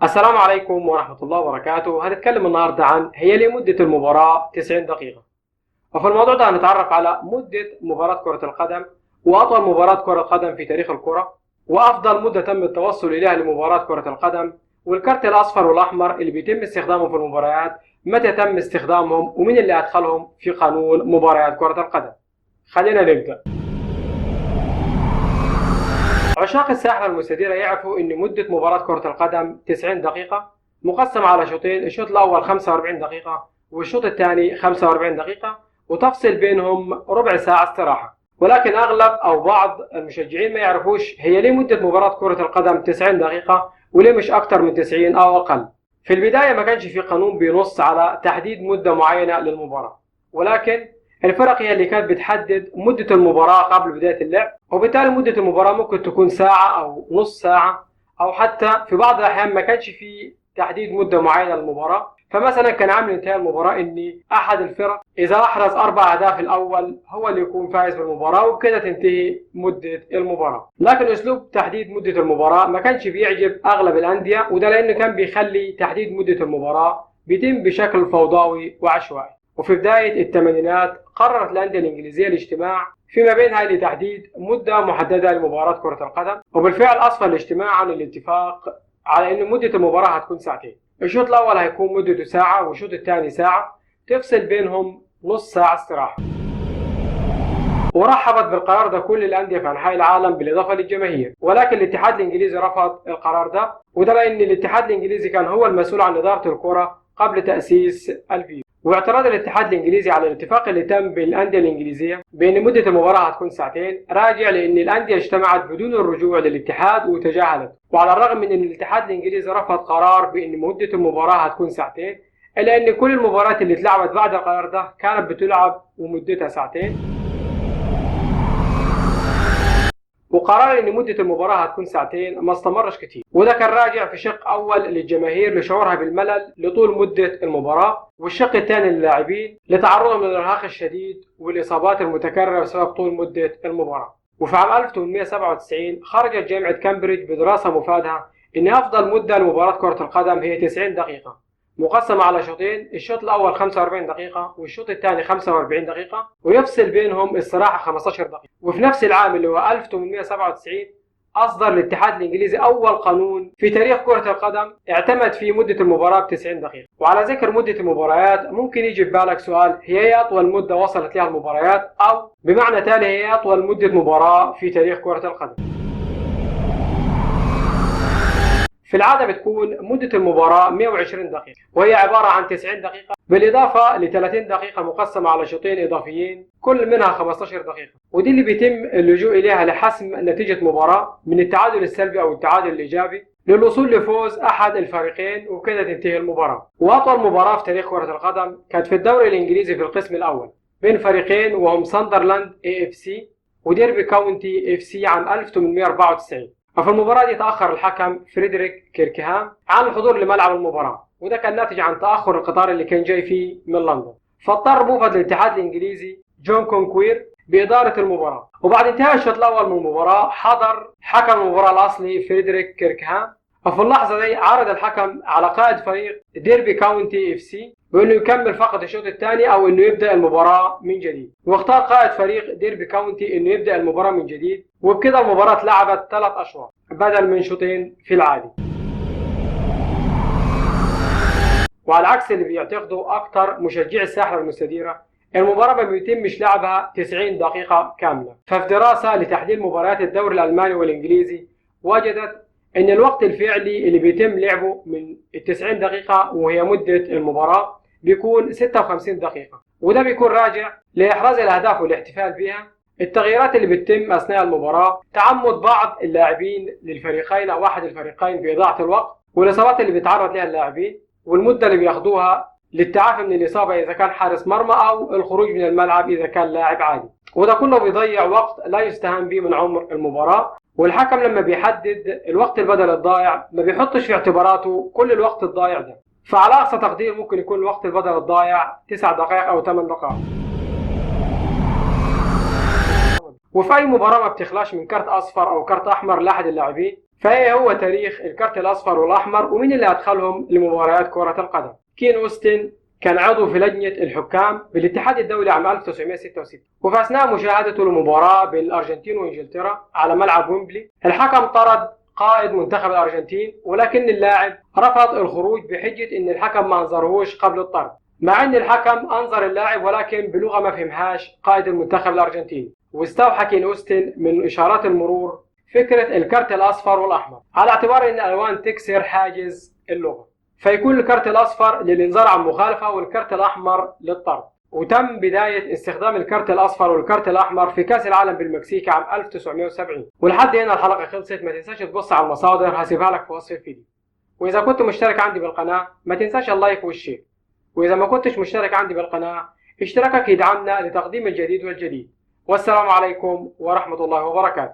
السلام عليكم ورحمة الله وبركاته. هنتكلم النهاردة عن هي ليه مدة المباراة 90 دقيقة. وفي الموضوع ده هنتعرف على مدة مباراة كرة القدم، وأطول مباراة كرة قدم في تاريخ الكرة، وأفضل مدة تم التوصل إليها لمباراة كرة القدم، والكارت الأصفر والأحمر اللي بيتم استخدامهم في المباريات، متى تم استخدامهم، ومين اللي أدخلهم في قانون مباريات كرة القدم. خلينا نبدأ. عشاق الساحرة المستديرة يعرفوا أن مدة مباراة كرة القدم 90 دقيقة، مقسمة على شوطين، الشوط الأول 45 دقيقة والشوط الثاني 45 دقيقة، وتفصل بينهم ربع ساعة استراحة. ولكن أغلب أو بعض المشجعين ما يعرفوش هي ليه مدة مباراة كرة القدم 90 دقيقة وليه مش أكتر من 90 أو أقل. في البداية ما كانش في قانون بينص على تحديد مدة معينة للمباراة، ولكن الفرق هي اللي كانت بتحدد مدة المباراة قبل بداية اللعب، وبالتالي مدة المباراة ممكن تكون ساعة أو نص ساعة، أو حتى في بعض الأحيان ما كانش في تحديد مدة معينة للمباراة. فمثلا كان عامل انتهاء المباراة إن أحد الفرق إذا أحرز 4 أهداف الأول هو اللي يكون فايز بالمباراة، وبكده تنتهي مدة المباراة. لكن أسلوب تحديد مدة المباراة ما كانش بيعجب أغلب الأندية، وده لأنه كان بيخلي تحديد مدة المباراة بيتم بشكل فوضوي وعشوائي. وفي بداية الثمانينات قررت الأندية الإنجليزية الاجتماع فيما بينها لتحديد مدة محددة لمباراة كرة القدم، وبالفعل أسفر الاجتماع عن الاتفاق على أن مدة المباراة هتكون ساعتين. الشوط الأول هيكون مدته ساعة والشوط الثاني ساعة، تفصل بينهم نص ساعة استراحة. ورحبت بالقرار ده كل الأندية في أنحاء العالم بالإضافة للجماهير، ولكن الاتحاد الإنجليزي رفض القرار ده، وده لأن الاتحاد الإنجليزي كان هو المسؤول عن إدارة الكرة قبل تأسيس الفيفا. واعتراض الاتحاد الانجليزي على الاتفاق اللي تم بين الانديه الانجليزيه بان مده المباراه هتكون ساعتين راجع لان الانديه اجتمعت بدون الرجوع للاتحاد وتجاهلت. وعلى الرغم من ان الاتحاد الانجليزي رفض قرار بان مده المباراه هتكون ساعتين، الا ان كل المباريات اللي اتلعبت بعد القرار ده كانت بتلعب ومدتها ساعتين. وقرار ان مده المباراه هتكون ساعتين ما استمرش كتير، وده كان راجع في شق اول للجماهير لشعورها بالملل لطول مده المباراه، والشق الثاني للاعبين لتعرضهم للارهاق الشديد والاصابات المتكرره بسبب طول مده المباراه. وفي عام 1897 خرجت جامعه كامبريدج بدراسه مفادها ان افضل مده لمباراه كره القدم هي 90 دقيقه، مقسمة على شوطين، الشوط الأول 45 دقيقة والشوط الثاني 45 دقيقة، ويفصل بينهم استراحة 15 دقيقة. وفي نفس العام اللي هو 1897 أصدر الاتحاد الإنجليزي أول قانون في تاريخ كرة القدم اعتمد فيه مدة المباراة ب 90 دقيقة. وعلى ذكر مدة المباريات ممكن يجي في بالك سؤال، هي إيه أطول مدة وصلت لها المباريات؟ أو بمعنى تالي هي إيه أطول مدة مباراة في تاريخ كرة القدم؟ في العادة بتكون مدة المباراة 120 دقيقة، وهي عبارة عن 90 دقيقة بالإضافة ل 30 دقيقة مقسمة على شوطين إضافيين كل منها 15 دقيقة، ودي اللي بيتم اللجوء إليها لحسم نتيجة مباراة من التعادل السلبي أو التعادل الإيجابي للوصول لفوز أحد الفريقين، وكده تنتهي المباراة. وأطول مباراة في تاريخ كرة القدم كانت في الدوري الإنجليزي في القسم الأول بين فريقين وهم ساندرلاند AFC وديربي كاونتي FC عام 1894. وفي المباراة دي تأخر الحكم فريدريك كيركهام عن الحضور لملعب المباراة، وده كان ناتج عن تأخر القطار اللي كان جاي فيه من لندن. فاضطر موفد الاتحاد الإنجليزي جون كونكوير بإدارة المباراة. وبعد انتهاء الشوط الأول من المباراة حضر حكم المباراة الأصلي فريدريك كيركهام، وفي اللحظة دي عرض الحكم على قائد فريق ديربي كاونتي FC بأنه يكمل فقط الشوط الثاني أو أنه يبدأ المباراة من جديد. واختار قائد فريق ديربي كاونتي أنه يبدأ المباراة من جديد، وبكده المباراة اتلعبت 3 أشواط بدل من شوطين في العادي. وعلى عكس اللي بيعتقدوا أكثر مشجعي الساحرة المستديرة، المباراة ما بيتمش لعبها 90 دقيقة كاملة. ففي دراسة لتحليل مباريات الدوري الألماني والإنجليزي وجدت أن الوقت الفعلي اللي بيتم لعبه من 90 دقيقة وهي مدة المباراة بيكون 56 دقيقة، وده بيكون راجع لإحراز الأهداف والاحتفال بها، التغييرات اللي بتتم أثناء المباراة، تعمد بعض اللاعبين للفريقين أو أحد الفريقين بإضاعة الوقت، والإصابات اللي بيتعرض لها اللاعبين، والمدة اللي بياخدوها للتعافي من الإصابة إذا كان حارس مرمى أو الخروج من الملعب إذا كان لاعب عادي. وده كله بيضيع وقت لا يستهان به من عمر المباراة. والحكم لما بيحدد الوقت البدل الضايع ما بيحطش في اعتباراته كل الوقت الضايع ده، فعلى أقصى تقدير ممكن يكون الوقت البدل الضايع 9 دقائق أو 8 دقائق. وفي أي مباراة ما بتخلاش من كارت أصفر أو كارت أحمر لأحد اللاعبين، فايه هو تاريخ الكارت الاصفر والاحمر ومين اللي ادخلهم لمباريات كرة القدم؟ كين اوستن كان عضو في لجنة الحكام بالاتحاد الدولي عام 1966، وفي اثناء مشاهدته لمباراة بين الارجنتين وانجلترا على ملعب ويمبلي الحكم طرد قائد منتخب الارجنتين، ولكن اللاعب رفض الخروج بحجة ان الحكم ما انظرهوش قبل الطرد، مع ان الحكم انظر اللاعب ولكن بلغة ما فهمهاش قائد المنتخب الارجنتيني. واستوحى كين اوستن من اشارات المرور فكرة الكارت الأصفر والأحمر على اعتبار أن الألوان تكسر حاجز اللغة، فيكون الكارت الأصفر للإنذار عن مخالفة والكارت الأحمر للطرد. وتم بداية استخدام الكارت الأصفر والكارت الأحمر في كأس العالم بالمكسيك عام 1970. ولحد هنا الحلقة خلصت، ما تنساش تبص على المصادر هسيبها لك في وصف الفيديو. وإذا كنت مشترك عندي بالقناة ما تنساش اللايك والشير، وإذا ما كنتش مشترك عندي بالقناة اشتراكك يدعمنا لتقديم الجديد والجديد. والسلام عليكم ورحمة الله وبركاته.